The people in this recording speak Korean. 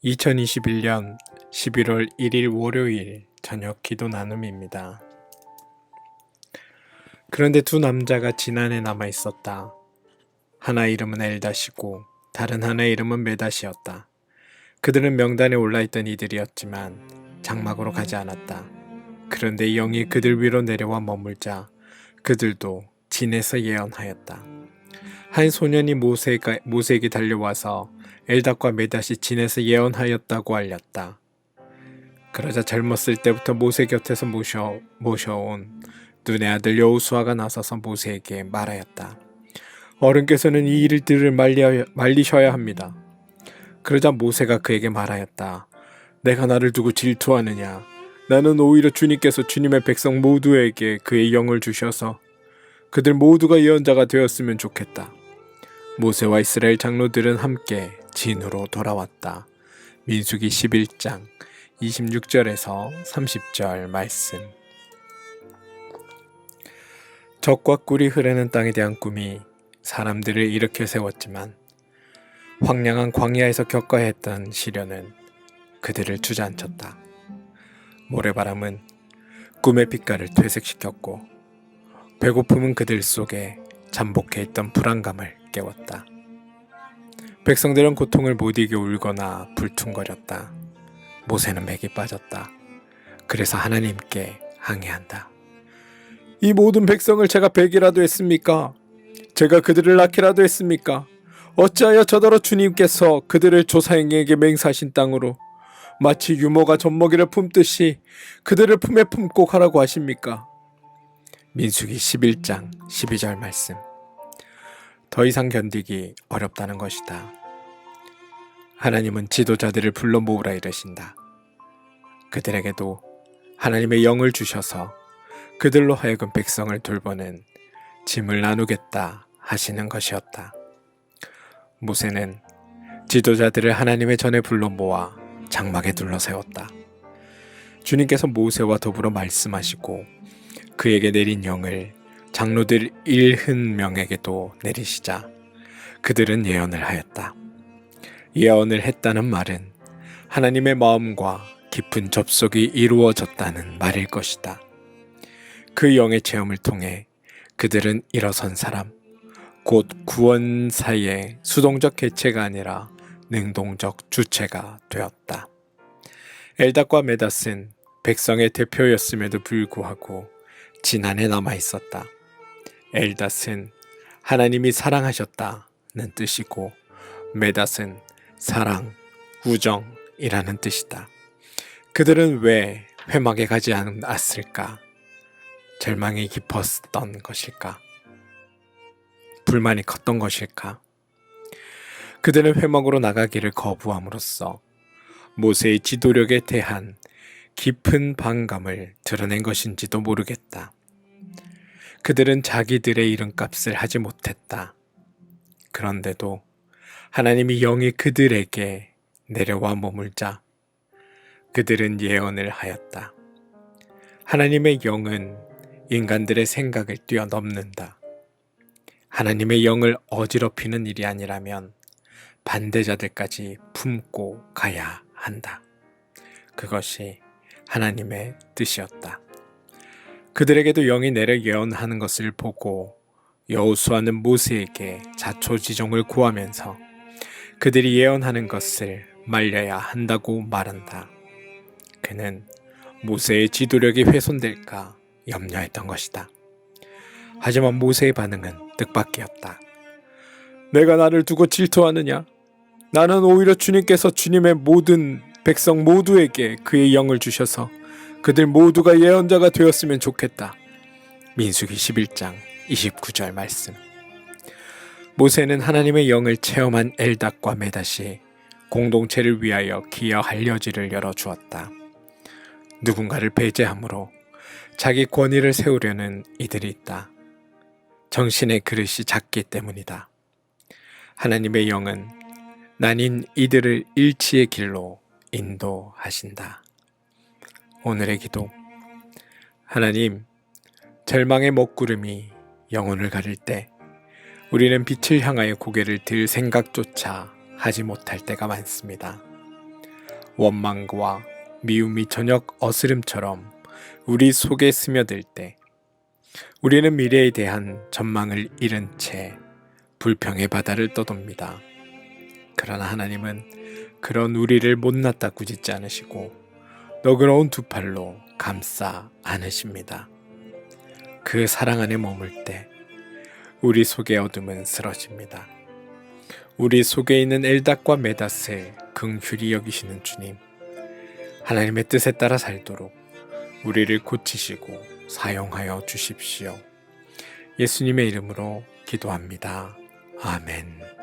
2021년 11월 1일 월요일 저녁 기도 나눔입니다. 그런데 두 남자가 진안에 남아 있었다. 하나 이름은 엘닷이고 다른 하나 이름은 메닷이었다. 그들은 명단에 올라있던 이들이었지만 장막으로 가지 않았다. 그런데 영이 그들 위로 내려와 머물자 그들도 진에서 예언하였다. 한 소년이 모세에게 달려와서 엘닷과 메닷이 진에서 예언하였다고 알렸다. 그러자 젊었을 때부터 모세 곁에서 모셔온 눈의 아들 여호수아가 나서서 모세에게 말하였다. 어른께서는 이 일들을 말리셔야 합니다. 그러자 모세가 그에게 말하였다. 내가 나를 두고 질투하느냐? 나는 오히려 주님께서 주님의 백성 모두에게 그의 영을 주셔서 그들 모두가 예언자가 되었으면 좋겠다. 모세와 이스라엘 장로들은 함께 진으로 돌아왔다. 민수기 11장 26절에서 30절 말씀. 적과 꿀이 흐르는 땅에 대한 꿈이 사람들을 일으켜 세웠지만 황량한 광야에서 겪어야 했던 시련은 그들을 주저앉혔다. 모래바람은 꿈의 빛깔을 퇴색시켰고 배고픔은 그들 속에 잠복해 있던 불안감을 깨웠다. 백성들은 고통을 못 이겨 울거나 불퉁거렸다. 모세는 맥이 빠졌다. 그래서 하나님께 항의한다. 이 모든 백성을 제가 베기라도 했습니까? 제가 그들을 낳기라도 했습니까? 어찌하여 저더러 주님께서 그들을 조상에게 맹세하신 땅으로 마치 유모가 젖먹이를 품듯이 그들을 품에 품고 가라고 하십니까? 민수기 11장 12절 말씀. 더 이상 견디기 어렵다는 것이다. 하나님은 지도자들을 불러 모으라 이르신다. 그들에게도 하나님의 영을 주셔서 그들로 하여금 백성을 돌보는 짐을 나누겠다 하시는 것이었다. 모세는 지도자들을 하나님의 전에 불러 모아 장막에 둘러세웠다. 주님께서 모세와 더불어 말씀하시고 그에게 내린 영을 장로들 70명에게도 내리시자 그들은 예언을 하였다. 예언을 했다는 말은 하나님의 마음과 깊은 접속이 이루어졌다는 말일 것이다. 그 영의 체험을 통해 그들은 일어선 사람, 곧 구원사의 수동적 개체가 아니라 능동적 주체가 되었다. 엘닷과 메닷은 백성의 대표였음에도 불구하고 진안에 남아 있었다. 엘닷은 하나님이 사랑하셨다는 뜻이고 메닷은 사랑, 우정이라는 뜻이다. 그들은 왜 회막에 가지 않았을까? 절망이 깊었던 것일까? 불만이 컸던 것일까? 그들은 회막으로 나가기를 거부함으로써 모세의 지도력에 대한 깊은 반감을 드러낸 것인지도 모르겠다. 그들은 자기들의 이름값을 하지 못했다. 그런데도 하나님이 영이 그들에게 내려와 머물자 그들은 예언을 하였다. 하나님의 영은 인간들의 생각을 뛰어넘는다. 하나님의 영을 어지럽히는 일이 아니라면 반대자들까지 품고 가야 한다. 그것이 하나님의 뜻이었다. 그들에게도 영이 내려 예언하는 것을 보고 여호수아는 모세에게 자초지종을 구하면서 그들이 예언하는 것을 말려야 한다고 말한다. 그는 모세의 지도력이 훼손될까 염려했던 것이다. 하지만 모세의 반응은 뜻밖이었다. 내가 나를 두고 질투하느냐? 나는 오히려 주님께서 주님의 모든 백성 모두에게 그의 영을 주셔서 그들 모두가 예언자가 되었으면 좋겠다. 민수기 11장 29절 말씀. 모세는 하나님의 영을 체험한 엘닷과 메닷이 공동체를 위하여 기여할 여지를 열어주었다. 누군가를 배제함으로 자기 권위를 세우려는 이들이 있다. 정신의 그릇이 작기 때문이다. 하나님의 영은 나뉜 이들을 일치의 길로 인도하신다. 오늘의 기도. 하나님, 절망의 먹구름이 영혼을 가릴 때 우리는 빛을 향하여 고개를 들 생각조차 하지 못할 때가 많습니다. 원망과 미움이 저녁 어스름처럼 우리 속에 스며들 때 우리는 미래에 대한 전망을 잃은 채 불평의 바다를 떠돕니다. 그러나 하나님은 그런 우리를 못났다 꾸짖지 않으시고 너그러운 두 팔로 감싸 안으십니다. 그 사랑 안에 머물 때 우리 속의 어둠은 쓰러집니다. 우리 속에 있는 엘닷과 메닷을 긍휼히 여기시는 주님, 하나님의 뜻에 따라 살도록 우리를 고치시고 사용하여 주십시오. 예수님의 이름으로 기도합니다. 아멘.